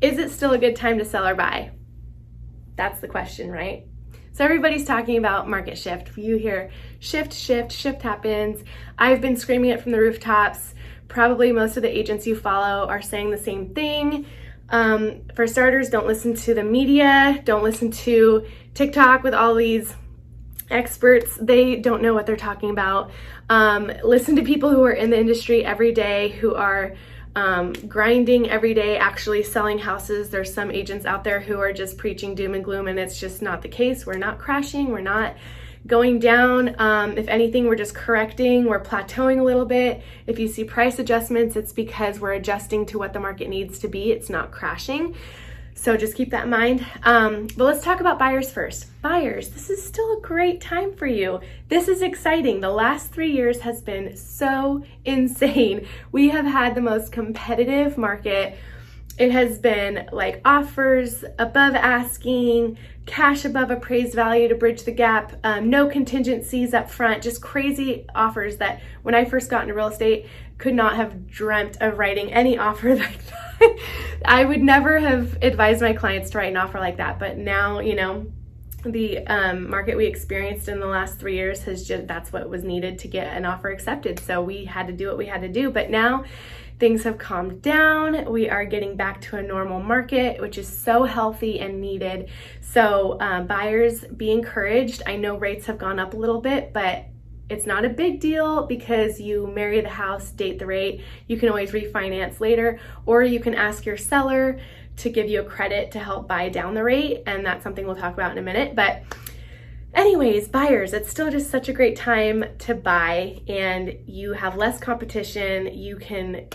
is it still a good time to sell or buy? That's the question, right? So everybody's talking about market shift. You hear shift happens. I've been screaming it from the rooftops. Probably most of the agents you follow are saying the same thing. For starters, don't listen to the media. Don't listen to TikTok with all these experts. They don't know what they're talking about. Listen to people who are in the industry every day, who are grinding every day, actually selling houses. There's some agents out there who are just preaching doom and gloom, and it's just not the case. We're not crashing. We're not going down. If anything, we're just correcting. We're plateauing a little bit. If you see price adjustments, it's because we're adjusting to what the market needs to be. It's not crashing. So just keep that in mind. But let's talk about buyers first. Buyers, this is still a great time for you. This is exciting. The last 3 years has been so insane. We have had the most competitive market. It has been like offers above asking, cash above appraised value to bridge the gap, no contingencies up front, just crazy offers that when I first got into real estate, could not have dreamt of writing any offer like that. I would never have advised my clients to write an offer like that, but now, you know, the market we experienced in the last 3 years that's what was needed to get an offer accepted. So we had to do what we had to do, but now things have calmed down. We are getting back to a normal market, which is so healthy and needed. So buyers, be encouraged. I know rates have gone up a little bit, but it's not a big deal because you marry the house, date the rate. You can always refinance later, or you can ask your seller to give you a credit to help buy down the rate. And that's something we'll talk about in a minute. But anyways, buyers, it's still just such a great time to buy, and you have less competition. You can,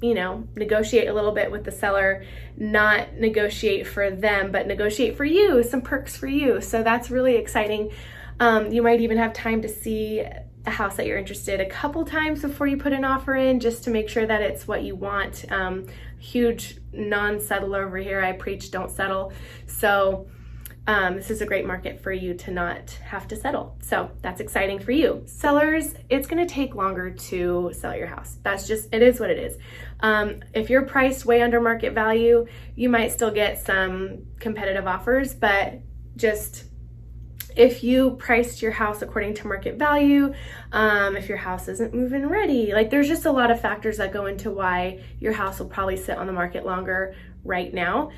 you know, negotiate a little bit with the seller, not negotiate for them, but negotiate for you, some perks for you. So that's really exciting. You might even have time to see a house that you're interested a couple times before you put an offer in, just to make sure that it's what you want. Huge non-settler over here. I preach don't settle. So this is a great market for you to not have to settle. So that's exciting for you. Sellers, it's going to take longer to sell your house. It is what it is. If you're priced way under market value, you might still get some competitive offers, but just if you priced your house according to market value, if your house isn't move-in ready, like there's just a lot of factors that go into why your house will probably sit on the market longer right now.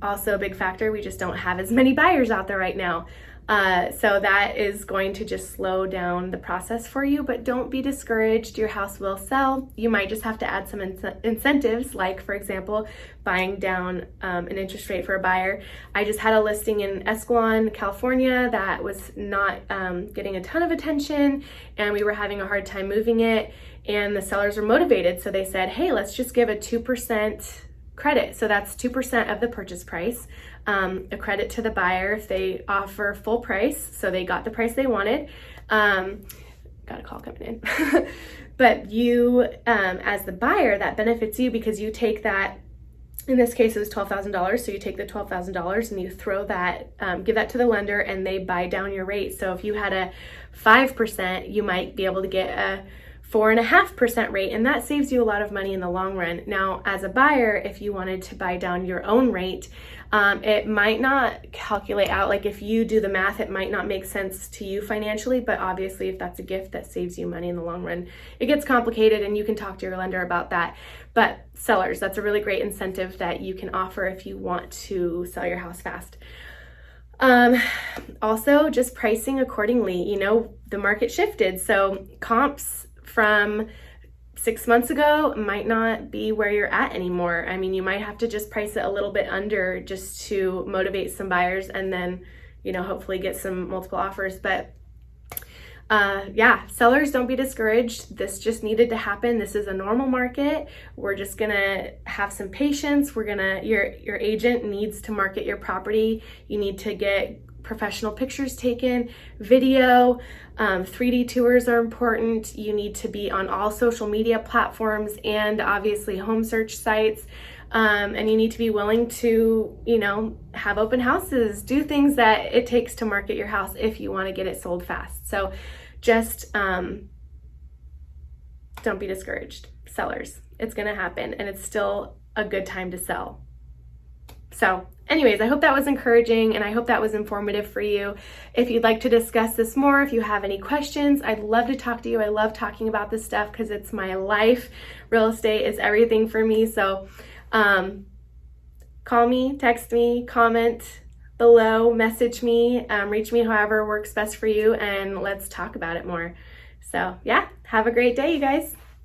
Also a big factor, we just don't have as many buyers out there right now. So that is going to just slow down the process for you, but don't be discouraged. Your house will sell. You might just have to add some incentives, like for example, buying down an interest rate for a buyer. I just had a listing in Escalon, California that was not getting a ton of attention, and we were having a hard time moving it, and the sellers were motivated. So they said, hey, let's just give a 2% credit. So that's 2% of the purchase price, a credit to the buyer if they offer full price. So they got the price they wanted. Got a call coming in. But you, as the buyer, that benefits you because you take that, in this case it was $12,000. So you take the $12,000 and you throw that, give that to the lender, and they buy down your rate. So if you had a 5%, you might be able to get a 4.5% rate, and that saves you a lot of money in the long run. Now, as a buyer, if you wanted to buy down your own rate, it might not calculate out, like if you do the math, it might not make sense to you financially, but obviously if that's a gift that saves you money in the long run, it gets complicated and you can talk to your lender about that. But sellers, that's a really great incentive that you can offer if you want to sell your house fast. Also, just pricing accordingly. You know, the market shifted, so comps from 6 months ago might not be where you're at anymore. I mean, you might have to just price it a little bit under just to motivate some buyers, and then, you know, hopefully get some multiple offers. But yeah, sellers, don't be discouraged. This just needed to happen. This is a normal market. We're just gonna have some patience. Your agent needs to market your property. You need to get professional pictures taken, video, 3D tours are important. You need to be on all social media platforms and obviously home search sites. And you need to be willing to, you know, have open houses, do things that it takes to market your house if you want to get it sold fast. So just don't be discouraged, sellers. It's going to happen, and it's still a good time to sell. So anyways, I hope that was encouraging and I hope that was informative for you. If you'd like to discuss this more, if you have any questions, I'd love to talk to you. I love talking about this stuff because it's my life. Real estate is everything for me. So call me, text me, comment below, message me, reach me however works best for you, and let's talk about it more. So yeah, have a great day, you guys.